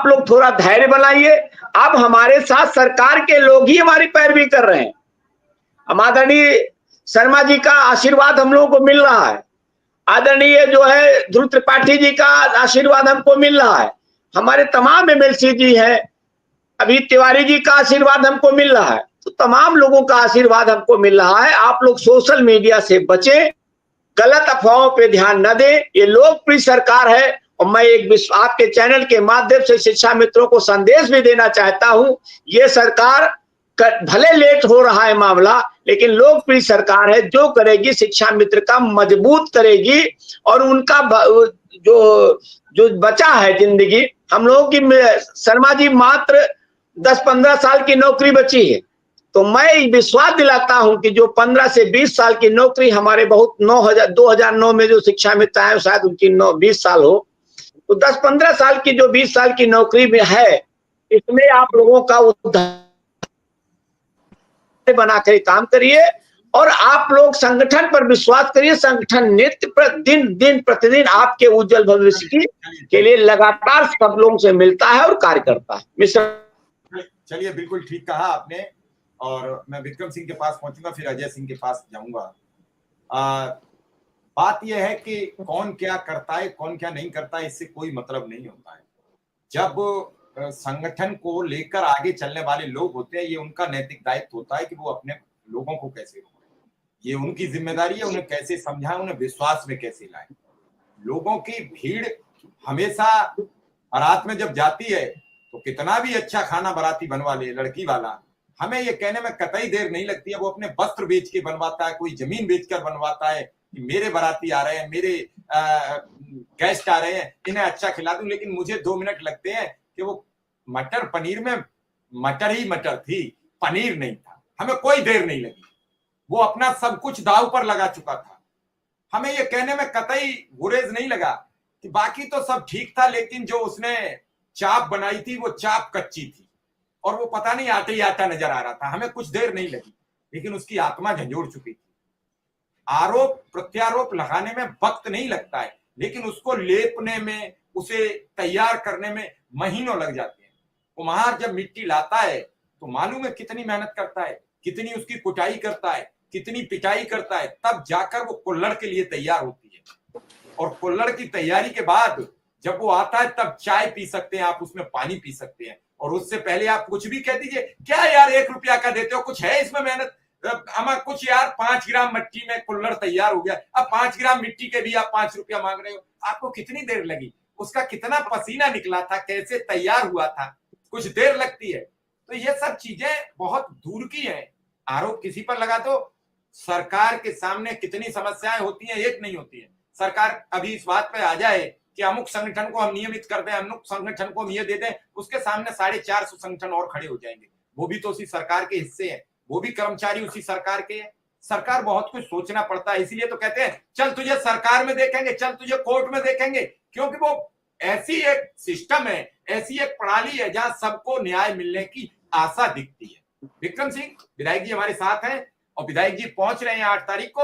आप लोग थोड़ा धैर्य बनाइए। अब हमारे साथ सरकार के लोग ही हमारी पैरवी कर रहे हैं। हम आदरणीय शर्मा जी का आशीर्वाद हम लोगों को मिल रहा है, आदरणीय जो है ध्रुव त्रिपाठी जी का आशीर्वाद हमको मिल रहा है, हमारे तमाम एमएलसी जी हैं, अभी तिवारी जी का आशीर्वाद हमको मिल रहा है, तो तमाम लोगों का आशीर्वाद हमको मिल रहा है। आप लोग सोशल मीडिया से बचें, गलत अफवाहों पे ध्यान न दें। ये लोकप्रिय सरकार है और मैं एक आपके चैनल के माध्यम से शिक्षा मित्रों को संदेश भी देना चाहता हूं, ये सरकार भले लेट हो रहा है मामला, लेकिन लोकप्रिय सरकार है, जो करेगी शिक्षा मित्र का मजबूत करेगी और उनका जो जो बचा है जिंदगी हम लोगों की। शर्मा जी मात्र 10-15 साल की नौकरी बची है, तो मैं विश्वास दिलाता हूं कि जो 15 से 20 साल की नौकरी हमारे बहुत 2009 में जो शिक्षा मित्र आए शायद उनकी 20 साल हो, तो 10-15 साल की जो 20 साल की नौकरी में है, इसमें आप लोगों का उद्धार बनाकर काम करिए और आप लोग संगठन पर विश्वास करिए। संगठन दिन प्रतिदिन आपके उज्जवल भविष्य के लिए लगातार सब लोगों से मिलता है और कार्य करता है। मिस्टर चलिए, बिल्कुल ठीक कहा आपने, और मैं विक्रम सिंह के पास पहुंचूंगा, फिर अजय सिंह के पास जाऊंगा। बात यह है कि कौन क्या करता है, कौन क्या नहीं करता है, इससे कोई मतलब नहीं होता है। जब संगठन को लेकर आगे चलने वाले लोग होते हैं, ये उनका नैतिक दायित्व होता है कि वो अपने लोगों को कैसे रोकें। ये उनकी जिम्मेदारी है, उन्हें कैसे समझाएं, उन्हें विश्वास में कैसे लाएं। लोगों की भीड़ हमेशा बारात में जब जाती है तो कितना भी अच्छा खाना बाराती बनवा ले लड़की वाला, हमें ये कहने में कतई देर नहीं लगती है वो अपने वस्त्र बेच के बनवाता है, कोई जमीन बेचकर बनवाता है कि मेरे बाराती आ रहे हैं, मेरे गेस्ट आ रहे हैं, इन्हें अच्छा खिला दूं। लेकिन मुझे 2 मिनट लगते हैं कि वो मटर पनीर में मटर ही मटर थी, पनीर नहीं था। हमें कोई देर नहीं लगी, वो अपना सब कुछ दांव पर लगा चुका था। हमें ये कहने में कतई गुरेज नहीं लगा कि बाकी तो सब ठीक था, लेकिन जो उसने चाप बनाई थी वो चाप कच्ची थी और वो पता नहीं आटे ही आटा नजर आ रहा था। हमें कुछ देर नहीं लगी, लेकिन उसकी आत्मा झंझोड़ चुकी थी। आरोप प्रत्यारोप लगाने में वक्त नहीं लगता है, लेकिन उसको लेपने में, उसे तैयार करने में महीनों लग जाते हैं। कुम्हार जब मिट्टी लाता है तो मालूम है कितनी मेहनत करता है, कितनी उसकी कुटाई करता है, कितनी पिटाई करता है, तब जाकर वो कुल्हड़ के लिए तैयार होती है। और कुल्हड़ की तैयारी के बाद जब वो आता है तब चाय पी सकते हैं आप, उसमें पानी पी सकते हैं। और उससे पहले आप कुछ भी कह दीजिए, क्या यार 1 रुपया का देते हो, कुछ है इसमें मेहनत, हमें कुछ यार 5 ग्राम मिट्टी में कुल्हड़ तैयार हो गया, अब 5 ग्राम मिट्टी के भी आप 5 रुपया मांग रहे हो। आपको कितनी देर लगी, उसका कितना पसीना निकला था, कैसे तैयार हुआ था, कुछ देर लगती है। तो ये सब चीजें बहुत दूर की हैं। आरोप किसी पर लगा दो, सरकार के सामने कितनी समस्याएं होती हैं, एक नहीं होती है। सरकार अभी इस बात पे आ जाए कि अमुक संगठन को हम नियमित कर दें, अमुक संगठन को हम ये दे दें, उसके सामने 450 संगठन और खड़े हो जाएंगे। वो भी तो उसी सरकार के हिस्से हैं, वो भी कर्मचारी उसी सरकार के हैं। सरकार बहुत कुछ सोचना पड़ता है, इसीलिए तो कहते हैं चल तुझे सरकार में देखेंगे, चल तुझे कोर्ट में देखेंगे, क्योंकि वो ऐसी एक सिस्टम है, ऐसी एक प्रणाली है जहां सबको न्याय मिलने की आशा दिखती है। विक्रम सिंह विधायक जी हमारे साथ हैं और विधायक जी पहुंच रहे हैं 8 तारीख को,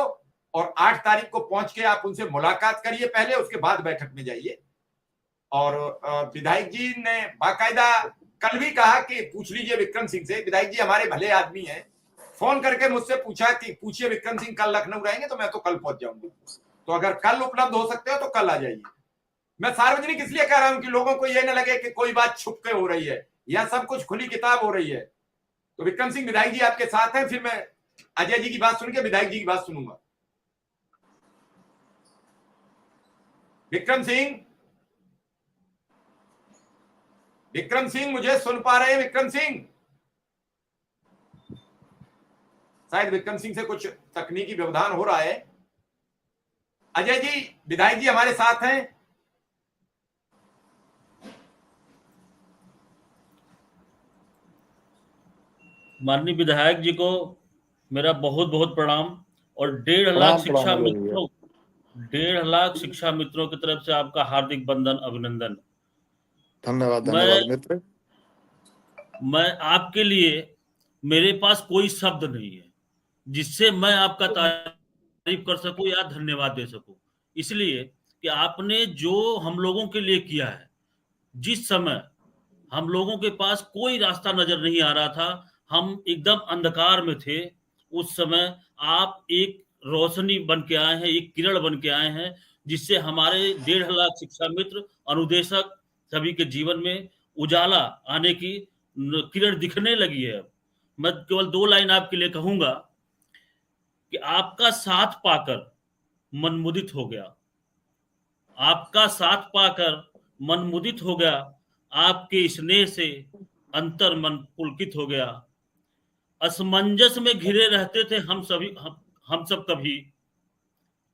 और 8 तारीख को पहुंच के आप उनसे मुलाकात करिए पहले, उसके बाद बैठक में जाइए। और विधायक जी ने बाकायदा कल भी कहा कि पूछ लीजिए विक्रम सिंह से। विधायक जी हमारे भले आदमी हैं, फोन करके मुझसे पूछा कि पूछिए विक्रम सिंह कल लखनऊ रहेंगे, तो मैं तो कल पहुंच जाऊंगा। तो अगर कल उपलब्ध हो सकते हो तो कल आ जाइए। मैं सार्वजनिक इसलिए कह रहा हूं कि लोगों को यह न लगे कि कोई बात छुप के हो रही है, या सब कुछ खुली किताब हो रही है। तो विक्रम सिंह विधायक जी आपके साथ हैं, फिर मैं अजय जी की बात सुन के विधायक जी की बात सुनूंगा। विक्रम सिंह मुझे सुन पा रहे हैं? विक्रम सिंह, शायद विक्रम सिंह से कुछ तकनीकी व्यवधान हो रहा है। अजय जी, विधायक जी हमारे साथ हैं। माननीय विधायक जी को मेरा बहुत बहुत प्रणाम, और 1.5 लाख शिक्षा मित्रों, 1.5 लाख शिक्षा मित्रों की तरफ से आपका हार्दिक बंधन, अभिनंदन। धन्यवाद मित्र। मैं आपके लिए, मेरे पास कोई शब्द नहीं है जिससे मैं आपका तारीफ कर सकूं या धन्यवाद दे सकूं, इसलिए कि आपने जो हम लोगों के लिए किया है, जिस समय हम लोगों के पास कोई रास्ता नजर नहीं आ रहा था, हम एकदम अंधकार में थे। उस समय आप एक रोशनी बन के आए हैं, एक किरण बन के आए हैं, जिससे हमारे 1.5 लाख शिक्षा मित्र, अनुदेशक सभी के जीवन में उजाला आने की किरण दिखने लगी है। मैं केवल 2 लाइन आपके लिए कहूंगा कि आपका साथ पाकर मन मुदित हो गया, आपका साथ पाकर मन मुदित हो गया, आपके स्नेह से अंतर मन पुलकित हो गया। असमंजस में घिरे रहते थे हम सब कभी,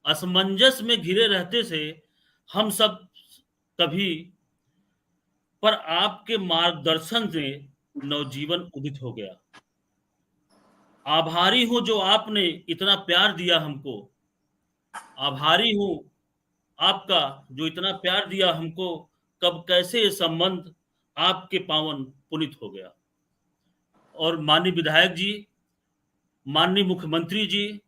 असमंजस में घिरे रहते थे हम सब कभी, पर आपके मार्गदर्शन से नवजीवन उदित हो गया। आभारी हूं जो आपने इतना प्यार दिया हमको, आभारी हूं आपका जो इतना प्यार दिया हमको, कब कैसे ये संबंध आपके पावन पुनित हो गया। और माननीय विधायक जी, माननीय मुख्यमंत्री जी,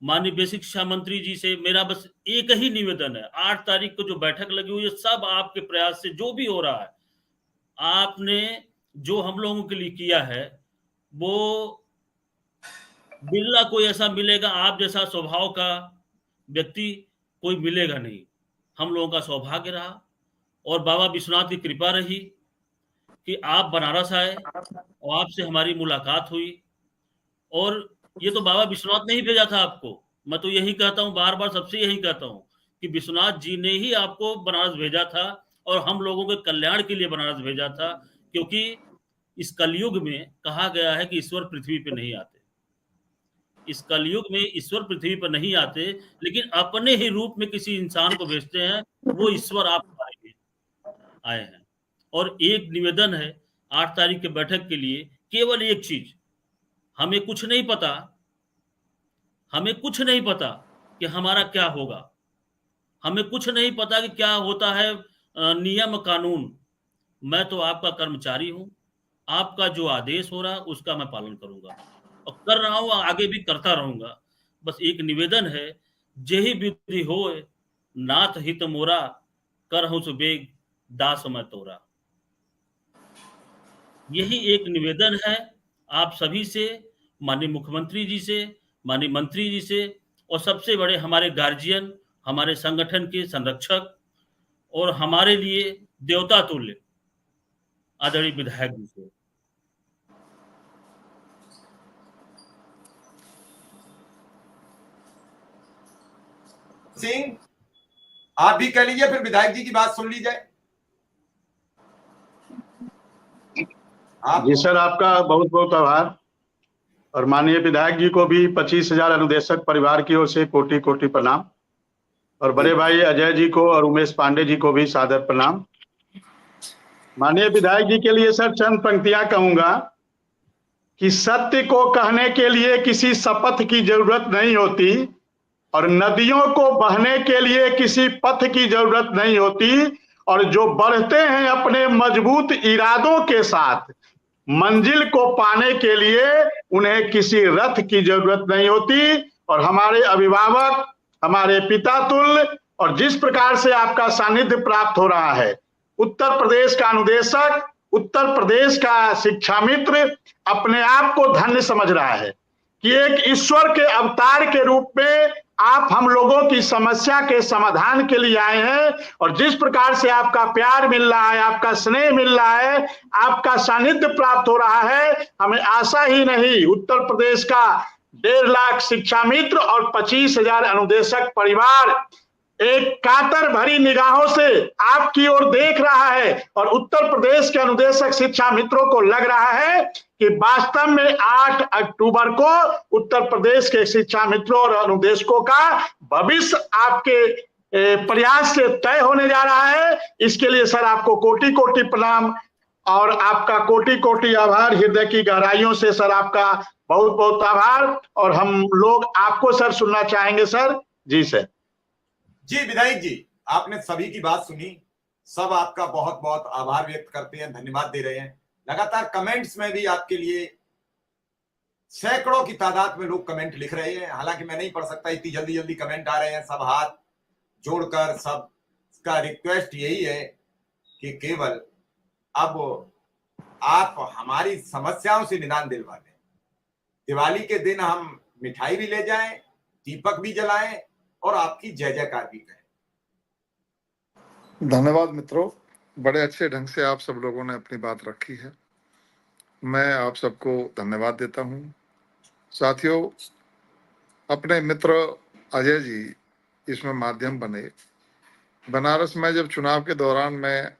माननीय बेसिक शिक्षा मंत्री जी से मेरा बस एक ही निवेदन है। 8 तारीख को जो बैठक लगी हुई है, सब आपके प्रयास से जो भी हो रहा है, आपने जो हम लोगों के लिए किया है, वो बिल्ला कोई ऐसा मिलेगा आप जैसा स्वभाव का व्यक्ति कोई मिलेगा नहीं। हम लोगों का सौभाग्य रहा और बाबा विश्वनाथ की कृपा रही कि आप बनारस आए और आपसे हमारी मुलाकात हुई। और ये तो बाबा विश्वनाथ ने ही भेजा था आपको। मैं तो यही कहता हूँ, बार बार सबसे यही कहता हूँ कि विश्वनाथ जी ने ही आपको बनारस भेजा था और हम लोगों के कल्याण के लिए बनारस भेजा था, क्योंकि इस कलयुग में कहा गया है कि ईश्वर पृथ्वी पे नहीं आते। इस कलयुग में ईश्वर पृथ्वी पर नहीं आते, लेकिन अपने ही रूप में किसी इंसान को भेजते हैं, वो ईश्वर आप आए हैं। और एक निवेदन है 8 तारीख के बैठक के लिए, केवल एक चीज, हमें कुछ नहीं पता, हमें कुछ नहीं पता कि हमारा क्या होगा, हमें कुछ नहीं पता कि क्या होता है नियम कानून। मैं तो आपका कर्मचारी हूं, आपका जो आदेश हो रहा है उसका मैं पालन करूंगा और कर रहा हूं, आगे भी करता रहूंगा। बस एक निवेदन है, जेहि विधि होय नाथ हित मोरा, करहु सुबेग दास मैं तोरा। यही एक निवेदन है आप सभी से, माननीय मुख्यमंत्री जी से, माननीय मंत्री जी से, और सबसे बड़े हमारे गार्जियन, हमारे संगठन के संरक्षक और हमारे लिए देवता तुल्य आदरणीय विधायक जी से। सिंह, आप भी कह लीजिए, फिर विधायक जी की बात सुन ली जाए। जी सर, आपका बहुत बहुत आभार। और माननीय विधायक जी को भी 25,000 अनुदेशक परिवार की ओर से कोटि कोटि प्रणाम। और बड़े भाई अजय जी को और उमेश पांडे जी को भी सादर प्रणाम। माननीय विधायक जी के लिए सर चंद पंक्तियां कहूंगा कि सत्य को कहने के लिए किसी शपथ की जरूरत नहीं होती और नदियों को बहने के लिए किसी पथ की जरूरत नहीं होती, और जो बढ़ते हैं अपने मजबूत इरादों के साथ मंजिल को पाने के लिए उन्हें किसी रथ की जरूरत नहीं होती। और हमारे अभिभावक, हमारे पिता तुल्य, और जिस प्रकार से आपका सानिध्य प्राप्त हो रहा है, उत्तर प्रदेश का अनुदेशक, उत्तर प्रदेश का शिक्षा मित्र अपने आप को धन्य समझ रहा है कि एक ईश्वर के अवतार के रूप में आप हम लोगों की समस्या के समाधान के लिए आए हैं। और जिस प्रकार से आपका प्यार मिल रहा है, आपका स्नेह मिल रहा है, आपका सानिध्य प्राप्त हो रहा है, हमें आशा ही नहीं, उत्तर प्रदेश का 1.5 लाख शिक्षा मित्र और 25,000 अनुदेशक परिवार एक कातर भरी निगाहों से आपकी ओर देख रहा है। और उत्तर प्रदेश के अनुदेशक शिक्षा मित्रों को लग रहा है कि वास्तव में 8 अक्टूबर को उत्तर प्रदेश के शिक्षा मित्रों और अनुदेशकों का भविष्य आपके प्रयास से तय होने जा रहा है। इसके लिए सर आपको कोटि कोटि प्रणाम और आपका कोटि कोटि आभार। हृदय की गहराइयों से सर आपका बहुत बहुत आभार। और हम लोग आपको सर सुनना चाहेंगे सर। जी सर। जी विधायक जी, आपने सभी की बात सुनी, सब आपका बहुत बहुत आभार व्यक्त करते हैं, धन्यवाद दे रहे हैं। लगातार कमेंट्स में भी आपके लिए सैकड़ों की तादाद में लोग कमेंट लिख रहे हैं। हालांकि मैं नहीं पढ़ सकता, इतनी जल्दी जल्दी कमेंट आ रहे हैं। सब हाथ जोड़कर सबका रिक्वेस्ट यही है कि केवल अब आप हमारी समस्याओं से निदान दिलवा दें। दिवाली के दिन हम मिठाई भी ले जाएं, दीपक भी जलाएं और आपकी जय जयकार भी करें। धन्यवाद मित्रों, बड़े अच्छे ढंग से आप सब लोगों ने अपनी बात रखी है। मैं आप सबको धन्यवाद देता हूं। साथियों, अपने मित्र अजय जी इसमें माध्यम बने। बनारस में जब चुनाव के दौरान मैं